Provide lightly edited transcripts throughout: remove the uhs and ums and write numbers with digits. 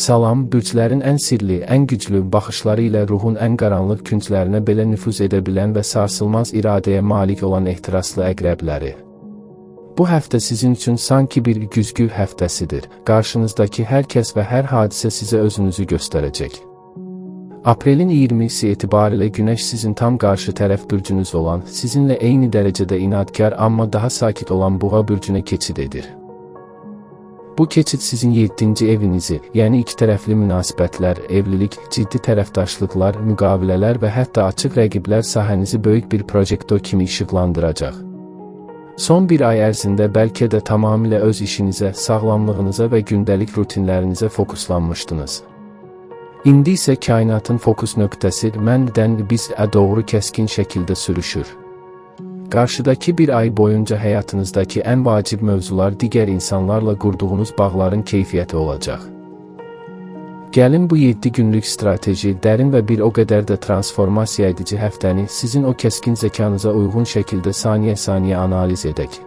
Salam, bürclərin ən sirli, ən güclü baxışları ilə ruhun ən qaranlıq künclərinə belə nüfuz edə bilən və sarsılmaz iradəyə malik olan ehtiraslı əqrəbləri. Bu həftə sizin üçün sanki bir güzgü həftəsidir. Qarşınızdakı hər kəs və hər hadisə sizə özünüzü göstərəcək. Aprelin 20-si etibarilə Günəş sizin tam qarşı tərəf bürcünüz olan, sizinlə eyni dərəcədə inadkar amma daha sakit olan Boğa bürcünə keçid edir. Bu keçid sizin 7-ci evinizi, yəni ikitərəfli münasibətlər, evlilik, ciddi tərəfdaşlıqlar, müqavilələr və hətta açıq rəqiblər sahənizi böyük bir projektor kimi işıqlandıracaq. Son bir ay ərzində bəlkə də tamamilə öz işinizə, sağlamlığınıza və gündəlik rutinlərinizə fokuslanmışdınız. İndi isə kainatın fokus nöqtəsi məndən bizə doğru kəskin şəkildə sürüşür. Qarşıdakı bir ay boyunca həyatınızdakı ən vacib mövzular digər insanlarla qurduğunuz bağların keyfiyyəti olacaq. Gəlin bu 7 günlük strateji, dərin və bir o qədər də transformasiya edici həftəni sizin o kəskin zəkanıza uyğun şəkildə saniyə-saniyə analiz edək.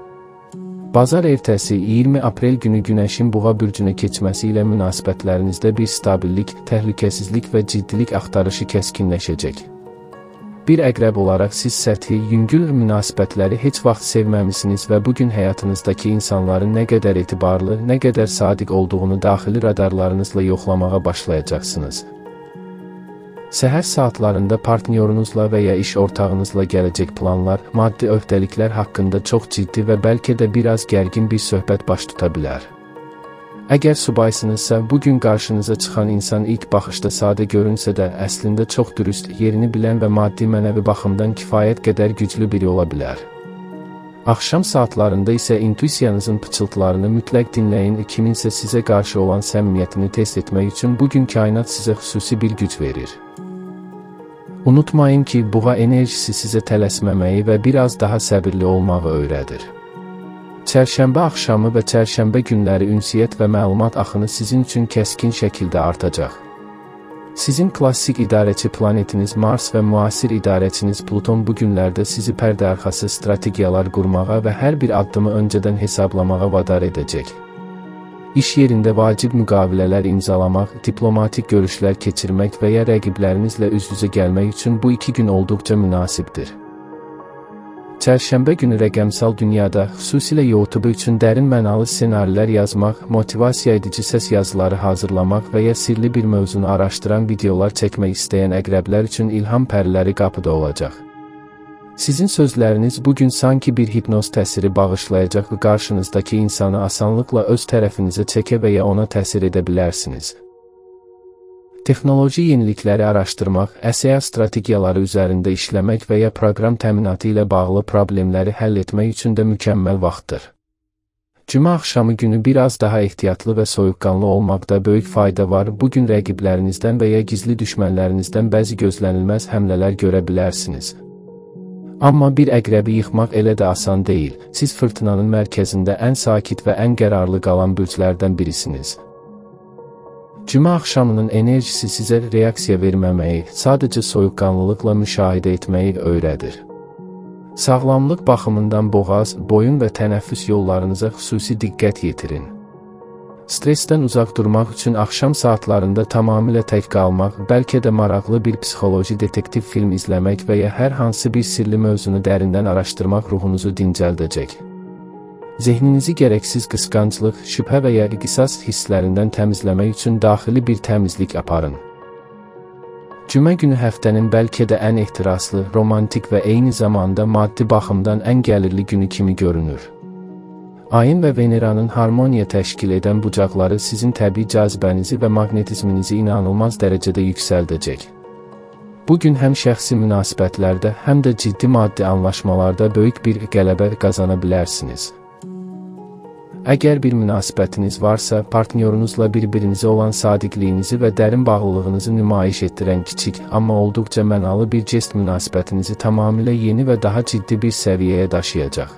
Bazar ertəsi 20 aprel günü Günəşin Boğa bürcünə keçməsi ilə münasibətlərinizdə bir stabillik, təhlükəsizlik və ciddilik axtarışı kəskinləşəcək. Bir əqrəb olaraq siz səthi, yüngül münasibətləri heç vaxt sevməmisiniz və bugün həyatınızdakı insanların nə qədər etibarlı, nə qədər sadiq olduğunu daxili radarlarınızla yoxlamağa başlayacaqsınız. Səhər saatlarında partnyorunuzla və ya iş ortağınızla gələcək planlar, maddi öhdəliklər haqqında çox ciddi və bəlkə də biraz gərgin bir söhbət baş tuta bilər. Əgər subaysınızsa, bugün qarşınıza çıxan insan ilk baxışda sadə görünsə də, əslində çox dürüst, yerini bilən və maddi-mənəvi baxımdan kifayət qədər güclü biri ola bilər. Axşam saatlarında isə intuisiyanızın pıçıltılarını mütləq dinləyin, kiminsə sizə qarşı olan səmimiyyətini test etmək üçün bugün kainat sizə xüsusi bir güc verir. Unutmayın ki, Boğa enerjisi sizə tələsməməyi və biraz daha səbirli olmağı öyrədir. Çərşənbə axşamı və çərşənbə günləri ünsiyyət və məlumat axını sizin üçün kəskin şəkildə artacaq. Sizin klassik idarəçi planetiniz Mars və müasir idarəçiniz Pluton bu günlərdə sizi pərdəarxası strategiyalar qurmağa və hər bir addımı öncədən hesablamağa vadar edəcək. İş yerində vacib müqavilələr imzalamaq, diplomatik görüşlər keçirmək və ya rəqiblərinizlə üz-üzə gəlmək üçün bu 2 gün olduqca münasibdir. Çərşənbə günü rəqəmsal dünyada, xüsusilə YouTube üçün dərin mənalı ssenarilər yazmaq, motivasiya edici səs yazıları hazırlamaq və ya sirli bir mövzunu araşdıran videolar çəkmək istəyən əqrəblər üçün ilham pərləri qapıda olacaq. Sizin sözləriniz bugün sanki bir hipnoz təsiri bağışlayacaq və qarşınızdakı insanı asanlıqla öz tərəfinizə çəkə və ya ona təsir edə bilərsiniz. Texnoloji yenilikləri araşdırmaq, SEO strategiyaları üzərində işləmək və ya proqram təminatı ilə bağlı problemləri həll etmək üçün də mükəmməl vaxtdır. Cümə axşamı günü biraz daha ehtiyatlı və soyuqqanlı olmaqda böyük fayda var. Bugün rəqiblərinizdən və ya gizli düşmənlərinizdən bəzi gözlənilməz həmlələr görə bilərsiniz. Amma bir əqrəbi yıxmaq elə də asan deyil. Siz fırtınanın mərkəzində ən sakit və ən qərarlı qalan bürclərdən birisiniz. Cümə axşamının enerjisi sizə reaksiya verməməyi, sadəcə soyuqqanlılıqla müşahidə etməyi öyrədir. Sağlamlıq baxımından boğaz, boyun və tənəffüs yollarınıza xüsusi diqqət yetirin. Stressdən uzaq durmaq üçün axşam saatlarında tamamilə tək qalmaq, bəlkə də maraqlı bir psixoloji detektiv film izləmək və ya hər hansı bir sirli mövzunu dərindən araşdırmaq ruhunuzu dincəldəcək. Zehninizi gərəksiz qısqanclıq, şübhə və ya qisas hisslərindən təmizləmək üçün daxili bir təmizlik aparın. Cümə günü həftənin bəlkə də ən ehtiraslı, romantik və eyni zamanda maddi baxımdan ən gəlirli günü kimi görünür. Ayın və Veneranın harmoniya təşkil edən bucaqları sizin təbii cazibənizi və maqnetizminizi inanılmaz dərəcədə yüksəldəcək. Bugün həm şəxsi münasibətlərdə, həm də ciddi maddi anlaşmalarda böyük bir qələbə qazana bilərsiniz. Əgər bir münasibətiniz varsa, partnyorunuzla bir-birinizə olan sadiqliyinizi və dərin bağlılığınızı nümayiş etdirən kiçik, amma olduqca mənalı bir jest münasibətinizi tamamilə yeni və daha ciddi bir səviyyəyə daşıyacaq.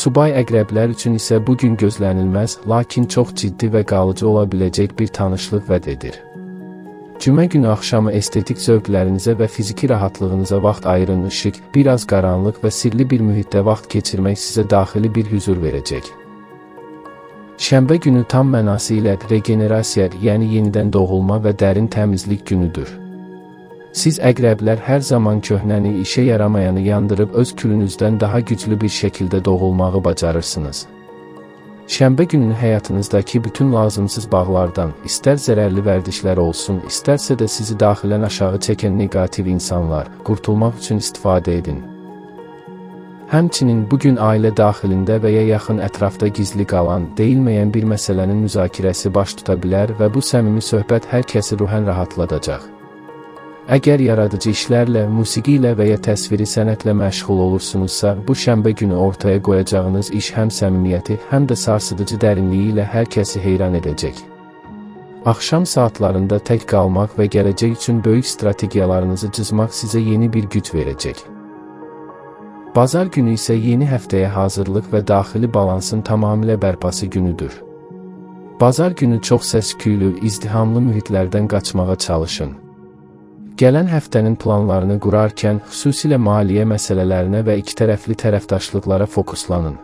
Subay əqrəblər üçün isə bugün gözlənilməz, lakin çox ciddi və qalıcı ola biləcək bir tanışlıq vəd edir. Cümə günü axşamı estetik zövqlərinizə və fiziki rahatlığınıza vaxt ayırın. Işıq, biraz qaranlıq və sirli bir mühitdə vaxt keçirmək sizə daxili bir hüzur verəcək. Şənbə günü tam mənası ilə regenerasiya, yəni yenidən doğulma və dərin təmizlik günüdür. Siz əqrəblər hər zaman köhnəni, işə yaramayanı yandırıb öz külünüzdən daha güclü bir şəkildə doğulmağı bacarırsınız. Şənbə gününü həyatınızdakı bütün lazımsız bağlardan, istər zərərli vərdişlər olsun, istərsə də sizi daxilən aşağı çəkən neqativ insanlar, qurtulmaq üçün istifadə edin. Həmçinin bugün ailə daxilində və ya yaxın ətrafda gizli qalan, deyilməyən bir məsələnin müzakirəsi baş tuta bilər və bu səmimi söhbət hər kəsi ruhən rahatladacaq. Əgər yaradıcı işlərlə, musiqi ilə və ya təsviri sənətlə məşğul olursunuzsa, bu şənbə günü ortaya qoyacağınız iş həm səmimiyyəti, həm də sarsıdıcı dərinliyi ilə hər kəsi heyran edəcək. Axşam saatlarında tək qalmaq və gələcək üçün böyük strategiyalarınızı cızmaq sizə yeni bir güc verəcək. Bazar günü isə yeni həftəyə hazırlıq və daxili balansın tamamilə bərpası günüdür. Bazar günü çox səs-küylü, izdihamlı mühitlərdən qaçmağa çalışın. Gələn həftənin planlarını qurarkən xüsusilə maliyyə məsələlərinə və ikitərəfli tərəfdaşlıqlara fokuslanın.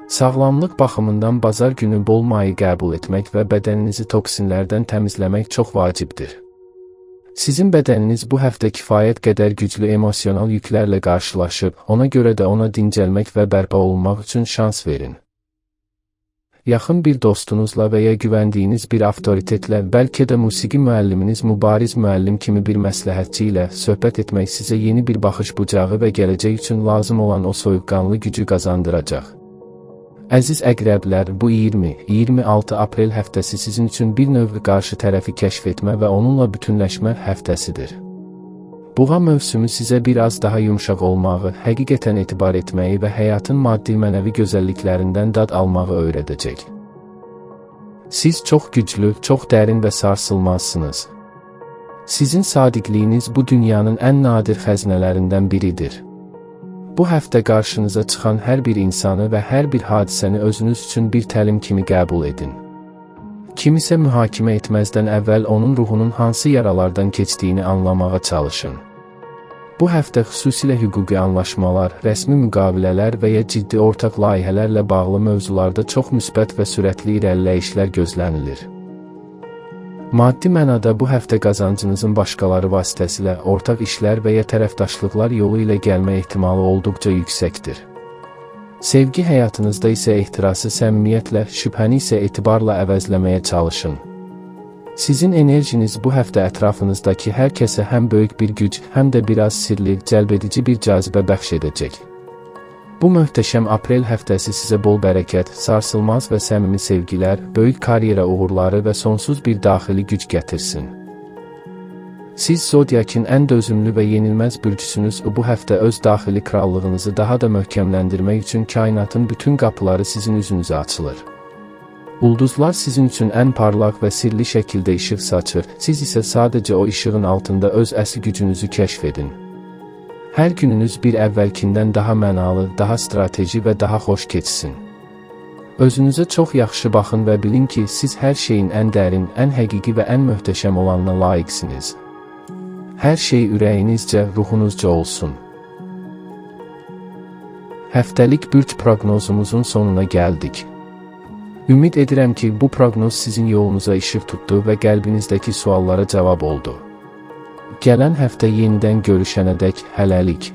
Sağlamlıq baxımından bazar günü bol mayı qəbul etmək və bədəninizi toksinlərdən təmizləmək çox vacibdir. Sizin bədəniniz bu həftə kifayət qədər güclü emosional yüklərlə qarşılaşıb, ona görə də ona dincəlmək və bərpa olunmaq üçün şans verin. Yaxın bir dostunuzla və ya güvəndiyiniz bir avtoritetlə, bəlkə də musiqi müəlliminiz, mübariz müəllim kimi bir məsləhətçi ilə söhbət etmək sizə yeni bir baxış bucağı və gələcək üçün lazım olan o soyuqqanlı gücü qazandıracaq. Əziz əqrəblər, bu 20-26 aprel həftəsi sizin üçün bir növ qarşı tərəfi kəşf etmə və onunla bütünləşmə həftəsidir. Buğa mövsümü sizə biraz daha yumşaq olmağı, həqiqətən etibar etməyi və həyatın maddi-mənəvi gözəlliklərindən dad almağı öyrədəcək. Siz çox güclü, çox dərin və sarsılmazsınız. Sizin sadiqliyiniz bu dünyanın ən nadir xəzinələrindən biridir. Bu həftə qarşınıza çıxan hər bir insanı və hər bir hadisəni özünüz üçün bir təlim kimi qəbul edin. Kimisə mühakimə etməzdən əvvəl onun ruhunun hansı yaralardan keçdiyini anlamağa çalışın. Bu həftə xüsusilə hüquqi anlaşmalar, rəsmi müqavilələr və ya ciddi ortaq layihələrlə bağlı mövzularda çox müsbət və sürətli irəliləyişlər gözlənilir. Maddi mənada bu həftə qazancınızın başqaları vasitəsilə ortaq işlər və ya tərəfdaşlıqlar yolu ilə gəlmə ehtimalı olduqca yüksəkdir. Sevgi həyatınızda isə ehtirası səmimiyyətlə, şübhəni isə etibarla əvəzləməyə çalışın. Sizin enerjiniz bu həftə ətrafınızdakı hər kəsə həm böyük bir güc, həm də biraz sirli, cəlbedici bir cazibə bəxş edəcək. Bu möhtəşəm aprel həftəsi sizə bol bərəkət, sarsılmaz və səmimi sevgilər, böyük karyera uğurları və sonsuz bir daxili güc gətirsin. Siz Zodiakın ən dözümlü və yenilməz bürcüsünüz, bu həftə öz daxili krallığınızı daha da möhkəmləndirmək üçün kainatın bütün qapıları sizin üzünüzə açılır. Ulduzlar sizin üçün ən parlaq və sirli şəkildə işıq saçır, siz isə sadəcə o işığın altında öz əsl gücünüzü kəşf edin. Hər gününüz bir əvvəlkindən daha mənalı, daha strateji və daha xoş keçsin. Özünüzə çox yaxşı baxın və bilin ki, siz hər şeyin ən dərin, ən həqiqi və ən möhtəşəm olanına layiqsiniz. Hər şey ürəyinizcə, ruhunuzca olsun. Həftəlik bürc proqnozumuzun sonuna gəldik. Ümid edirəm ki, bu proqnoz sizin yolunuza işıq tutdu və qəlbinizdəki suallara cavab oldu. Gələn həftə yenidən görüşənədək hələlik.